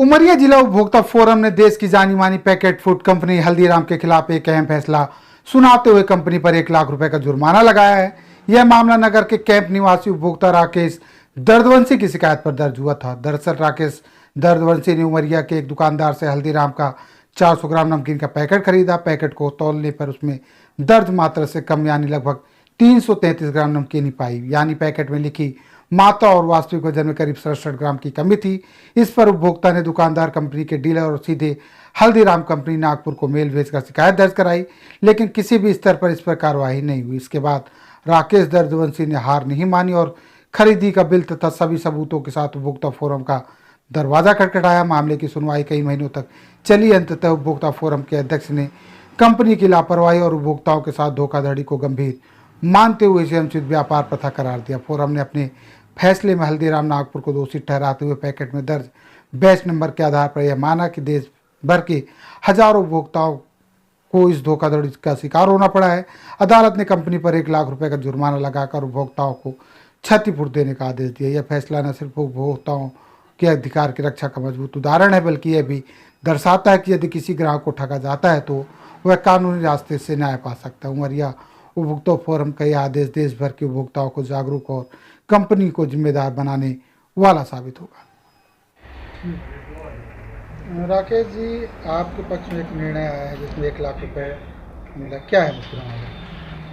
उमरिया जिला उपभोक्ता फोरम ने देश की जानी मानी पैकेट फूड कंपनी हल्दीराम के खिलाफ एक अहम फैसला सुनाते हुए कंपनी पर 1 लाख रुपए का जुर्माना लगाया है। यह मामला नगर के कैंप निवासी उपभोक्ता राकेश दर्दवंशी की शिकायत पर दर्ज हुआ था। दरअसल राकेश दर्दवंशी ने उमरिया के एक दुकानदार से हल्दीराम का 400 ग्राम नमकीन का पैकेट खरीदा। पैकेट को तौलने पर उसमें दर्ज मात्रा से कम यानी लगभग 333 ग्राम नमकीन ही पाई, यानी पैकेट में लिखी मात्रा और वास्तविक वजन में करीब 67 ग्राम की कमी थी। इस पर उपभोक्ता ने दुकानदार कंपनी के डीलर और सीधे हल्दीराम कंपनी नागपुर को मेल भेजकर शिकायत दर्ज कराई, लेकिन किसी भी स्तर पर इस पर कार्रवाई नहीं हुई। इसके बाद राकेश दर्दवंशी ने हार नहीं मानी और खरीदी का बिल तथा सभी सबूतों के साथ उपभोक्ता फोरम का दरवाजा खटखटाया। मामले की सुनवाई कई महीनों तक चली। अंततः उपभोक्ता फोरम के अध्यक्ष ने कंपनी की लापरवाही और उपभोक्ताओं के साथ धोखाधड़ी को गंभीर मानते हुए इसे अनुचित व्यापार प्रथा करार दिया। फोरम ने अपने फैसले में हल्दीराम नागपुर को दोषी ठहराते हुए पैकेट में दर्ज बैच नंबर के आधार पर यह माना कि देश भर के हजारों उपभोक्ताओं को इस धोखाधड़ी का शिकार होना पड़ा है। अदालत ने कंपनी पर 1 लाख रुपए का जुर्माना लगाकर उपभोक्ताओं को क्षतिपूर्ति देने का आदेश दिया। यह फैसला न सिर्फ उपभोक्ताओं के अधिकार की रक्षा का मजबूत उदाहरण है, बल्कि यह भी दर्शाता है कि यदि किसी ग्राहक को ठगा जाता है तो वह कानूनी रास्ते से न्याय पा सकता है। उमरिया उपभोक्ता फोरम का यह आदेश देश भर के उपभोक्ताओं को जागरूक और कंपनी को जिम्मेदार बनाने वाला साबित होगा। राकेश जी, आपके पक्ष में एक निर्णय आया है जिसमें 1 लाख रुपए मिला, क्या है मुझे?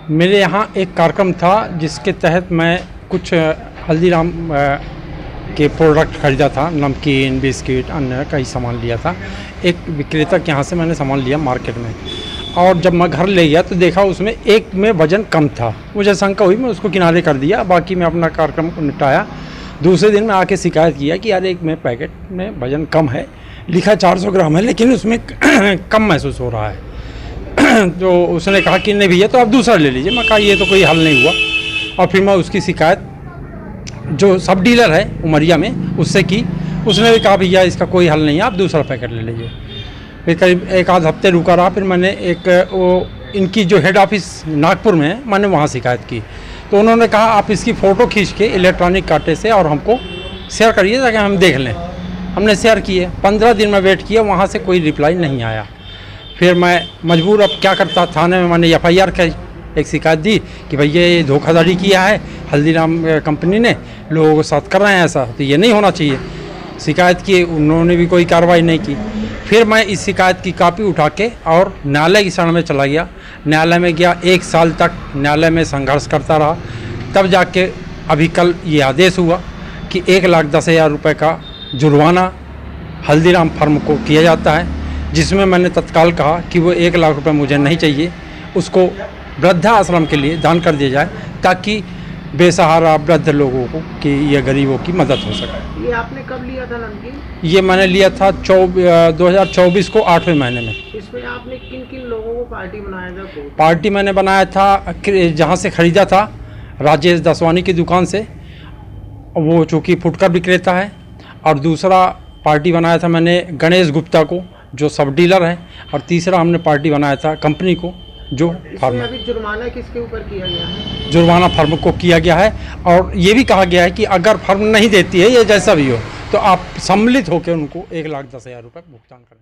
मेरे यहाँ एक कार्यक्रम था जिसके तहत मैं कुछ हल्दीराम के प्रोडक्ट खरीदा था, नमकीन, बिस्किट, अन्य कई सामान लिया था। एक विक्रेता के यहाँ से मैंने सामान लिया मार्केट में, और जब मैं घर ले गया तो देखा उसमें एक में वज़न कम था। मुझे शंका हुई, मैं उसको किनारे कर दिया, बाकी मैं अपना कार्यक्रम को निपटाया। दूसरे दिन मैं आके शिकायत किया कि यार एक में पैकेट में वज़न कम है, लिखा 400 ग्राम है, लेकिन उसमें कम महसूस हो रहा है। तो उसने कहा कि नहीं भैया तो आप दूसरा ले लीजिए। मैं कहा ये तो कोई हल नहीं हुआ, और फिर मैं उसकी शिकायत जो सब डीलर है उमरिया में उससे की। उसने भी कहा भैया इसका कोई हल नहीं है, आप दूसरा पैकेट ले लीजिए। फिर करीब 1 आध हफ्ते रुका रहा, फिर मैंने इनकी जो हेड ऑफिस नागपुर में है, मैंने वहाँ शिकायत की। तो उन्होंने कहा आप इसकी फ़ोटो खींच के इलेक्ट्रॉनिक कांटे से और हमको शेयर करिए ताकि हम देख लें। हमने शेयर किए। 15 दिन में वेट किया, वहाँ से कोई रिप्लाई नहीं आया। फिर मैं मजबूर, अब क्या करता, थाने में मैंने FIR की, एक शिकायत दी कि भैया ये धोखाधड़ी किया है हल्दीराम कंपनी ने, लोगों के साथ कर रहे हैं ऐसा, तो ये नहीं होना चाहिए। शिकायत की, उन्होंने भी कोई कार्रवाई नहीं की। फिर मैं इस शिकायत की कॉपी उठा के और न्यायालय की शरण में चला गया। न्यायालय में गया, 1 साल तक न्यायालय में संघर्ष करता रहा। तब जाके अभी कल ये आदेश हुआ कि 1,10,000 रुपये का जुर्माना हल्दीराम फर्म को किया जाता है, जिसमें मैंने तत्काल कहा कि वो 1 लाख रुपये मुझे नहीं चाहिए, उसको वृद्धाश्रम के लिए दान कर दिया जाए ताकि बेसहारा वृद्ध लोगों को कि ये गरीबों की मदद हो सके। ये आपने कब लिया था नमकीन? ये मैंने लिया था 2024 को 8वें महीने में। इसमें आपने किन किन लोगों को पार्टी बनाया था? पार्टी मैंने बनाया था जहाँ से ख़रीदा था, राजेश दसवानी की दुकान से, वो चूँकि फुटकर विक्रेता है। और दूसरा पार्टी बनाया था मैंने गणेश गुप्ता को, जो सब डीलर हैं। और तीसरा हमने पार्टी बनाया था कंपनी को, जो फर्म। अभी जुर्माना किसके ऊपर किया गया है? जुर्माना फर्म को किया गया है, और ये भी कहा गया है कि अगर फर्म नहीं देती है, ये जैसा भी हो, तो आप सम्मिलित होकर उनको 1,10,000 रुपये भुगतान करें।